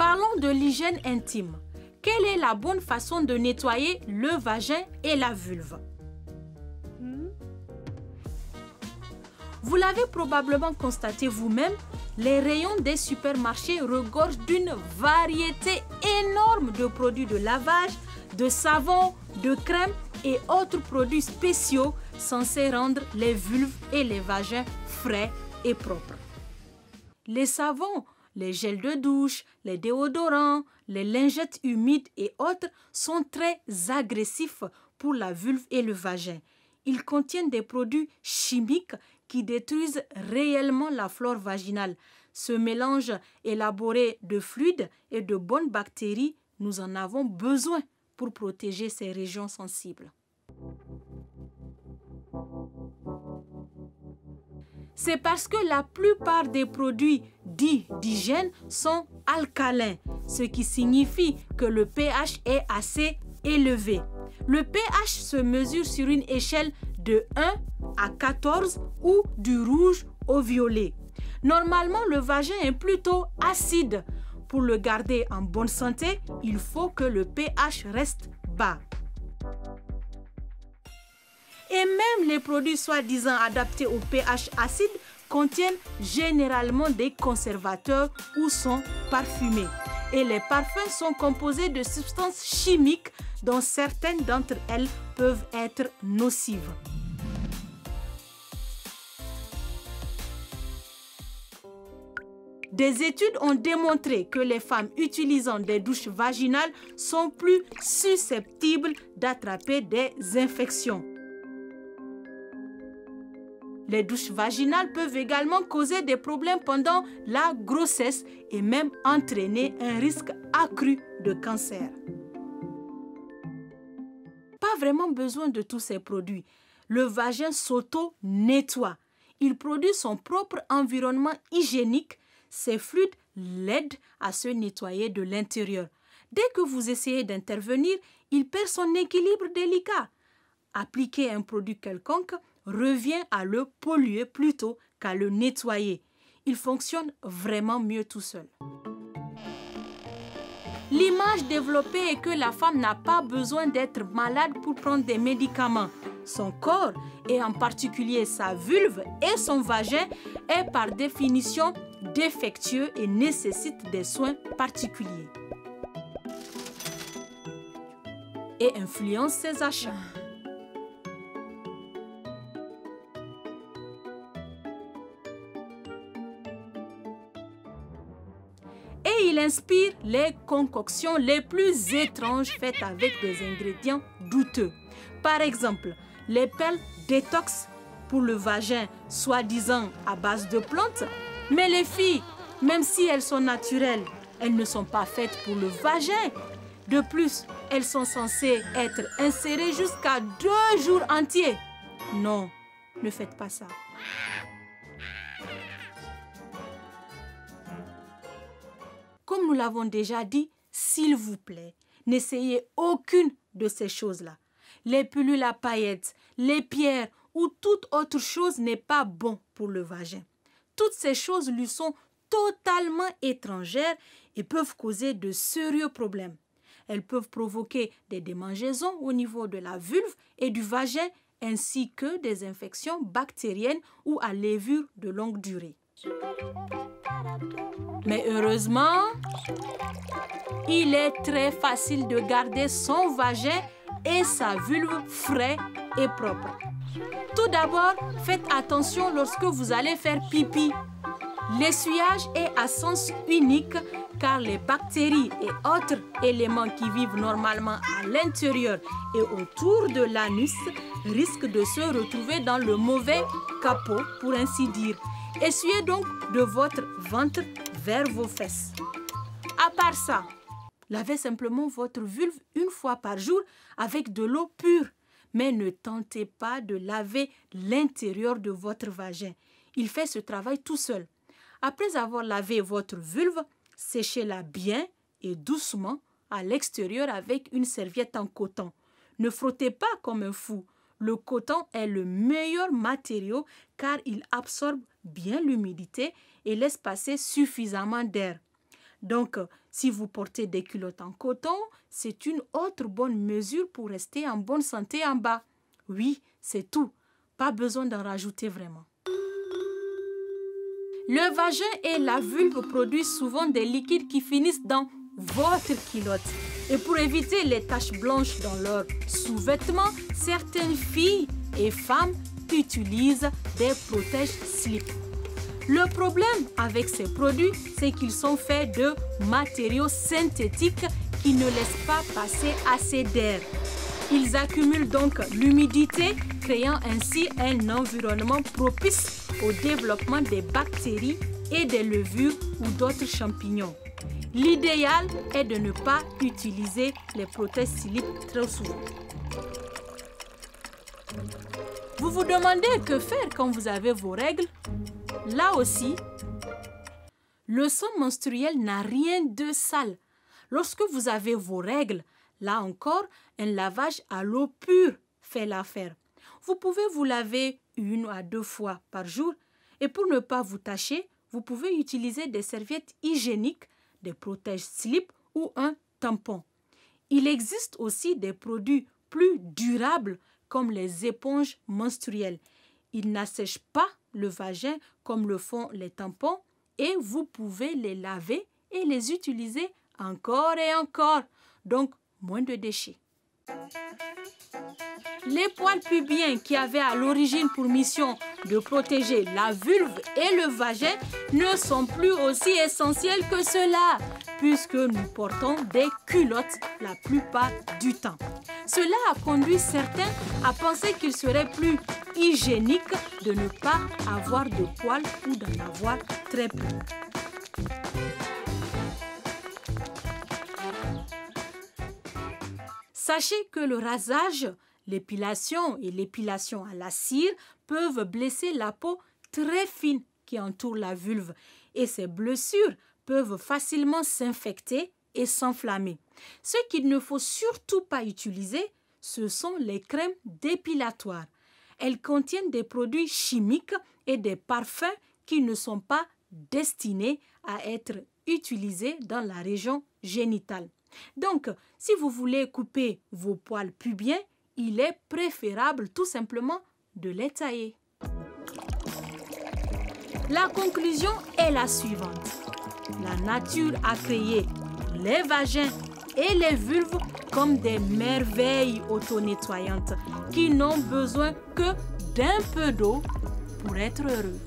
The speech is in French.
Parlons de l'hygiène intime. Quelle est la bonne façon de nettoyer le vagin et la vulve? Vous l'avez probablement constaté vous-même, les rayons des supermarchés regorgent d'une variété énorme de produits de lavage, de savon, de crème et autres produits spéciaux censés rendre les vulves et les vagins frais et propres. Les savons, les gels de douche, les déodorants, les lingettes humides et autres sont très agressifs pour la vulve et le vagin. Ils contiennent des produits chimiques qui détruisent réellement la flore vaginale. Ce mélange élaboré de fluides et de bonnes bactéries, nous en avons besoin pour protéger ces régions sensibles. C'est parce que la plupart des produits dits d'hygiène sont alcalins, ce qui signifie que le pH est assez élevé. Le pH se mesure sur une échelle de 1 à 14 ou du rouge au violet. Normalement, le vagin est plutôt acide. Pour le garder en bonne santé, il faut que le pH reste bas. Et même les produits soi-disant adaptés au pH acide contiennent généralement des conservateurs ou sont parfumés. Et les parfums sont composés de substances chimiques dont certaines d'entre elles peuvent être nocives. Des études ont démontré que les femmes utilisant des douches vaginales sont plus susceptibles d'attraper des infections. Les douches vaginales peuvent également causer des problèmes pendant la grossesse et même entraîner un risque accru de cancer. Pas vraiment besoin de tous ces produits. Le vagin s'auto-nettoie. Il produit son propre environnement hygiénique. Ces fluides l'aident à se nettoyer de l'intérieur. Dès que vous essayez d'intervenir, il perd son équilibre délicat. Appliquer un produit quelconque revient à le polluer plutôt qu'à le nettoyer. Il fonctionne vraiment mieux tout seul. L'image développée est que la femme n'a pas besoin d'être malade pour prendre des médicaments. Son corps, et en particulier sa vulve et son vagin, est par définition défectueux et nécessite des soins particuliers. Et influence ses achats. Et il inspire les concoctions les plus étranges faites avec des ingrédients douteux. Par exemple, les perles détox pour le vagin, soi-disant à base de plantes. Mais les filles, même si elles sont naturelles, elles ne sont pas faites pour le vagin. De plus, elles sont censées être insérées jusqu'à 2 jours entiers. Non, ne faites pas ça. Comme nous l'avons déjà dit, s'il vous plaît, n'essayez aucune de ces choses-là. Les pilules à paillettes, les pierres ou toute autre chose n'est pas bon pour le vagin. Toutes ces choses lui sont totalement étrangères et peuvent causer de sérieux problèmes. Elles peuvent provoquer des démangeaisons au niveau de la vulve et du vagin, ainsi que des infections bactériennes ou à levure de longue durée. Mais heureusement, il est très facile de garder son vagin et sa vulve frais et propres. Tout d'abord, faites attention lorsque vous allez faire pipi. L'essuyage est à sens unique car les bactéries et autres éléments qui vivent normalement à l'intérieur et autour de l'anus risquent de se retrouver dans le mauvais capot, pour ainsi dire. Essuyez donc de votre ventre vers vos fesses. À part ça, lavez simplement votre vulve 1 fois par jour avec de l'eau pure. Mais ne tentez pas de laver l'intérieur de votre vagin. Il fait ce travail tout seul. Après avoir lavé votre vulve, séchez-la bien et doucement à l'extérieur avec une serviette en coton. Ne frottez pas comme un fou. Le coton est le meilleur matériau car il absorbe bien l'humidité et laisse passer suffisamment d'air. Donc, si vous portez des culottes en coton, c'est une autre bonne mesure pour rester en bonne santé en bas. Oui, c'est tout. Pas besoin d'en rajouter vraiment. Le vagin et la vulve produisent souvent des liquides qui finissent dans votre culotte. Et pour éviter les taches blanches dans leurs sous-vêtements, certaines filles et femmes utilisent des protège-slip. Le problème avec ces produits, c'est qu'ils sont faits de matériaux synthétiques qui ne laissent pas passer assez d'air. Ils accumulent donc l'humidité, créant ainsi un environnement propice au développement des bactéries et des levures ou d'autres champignons. L'idéal est de ne pas utiliser les protège-slip très souvent. Vous vous demandez que faire quand vous avez vos règles? Là aussi, le sang menstruel n'a rien de sale. Lorsque vous avez vos règles, là encore, un lavage à l'eau pure fait l'affaire. Vous pouvez vous laver 1 à 2 fois par jour et pour ne pas vous tacher, vous pouvez utiliser des serviettes hygiéniques, des protège-slip ou un tampon. Il existe aussi des produits plus durables comme les éponges menstruelles. Ils n'assèchent pas le vagin comme le font les tampons et vous pouvez les laver et les utiliser encore et encore. Donc, moins de déchets. Les poils pubiens qui avaient à l'origine pour mission de protéger la vulve et le vagin ne sont plus aussi essentiels que cela, puisque nous portons des culottes la plupart du temps. Cela a conduit certains à penser qu'il serait plus hygiénique de ne pas avoir de poils ou d'en avoir très peu. Sachez que le rasage, l'épilation et l'épilation à la cire peuvent blesser la peau très fine qui entoure la vulve et ces blessures peuvent facilement s'infecter et s'enflammer. Ce qu'il ne faut surtout pas utiliser, ce sont les crèmes dépilatoires. Elles contiennent des produits chimiques et des parfums qui ne sont pas destinés à être utilisés dans la région génitale. Donc, si vous voulez couper vos poils pubiens, il est préférable tout simplement de les tailler. La conclusion est la suivante. La nature a créé les vagins et les vulves comme des merveilles auto-nettoyantes qui n'ont besoin que d'un peu d'eau pour être heureux.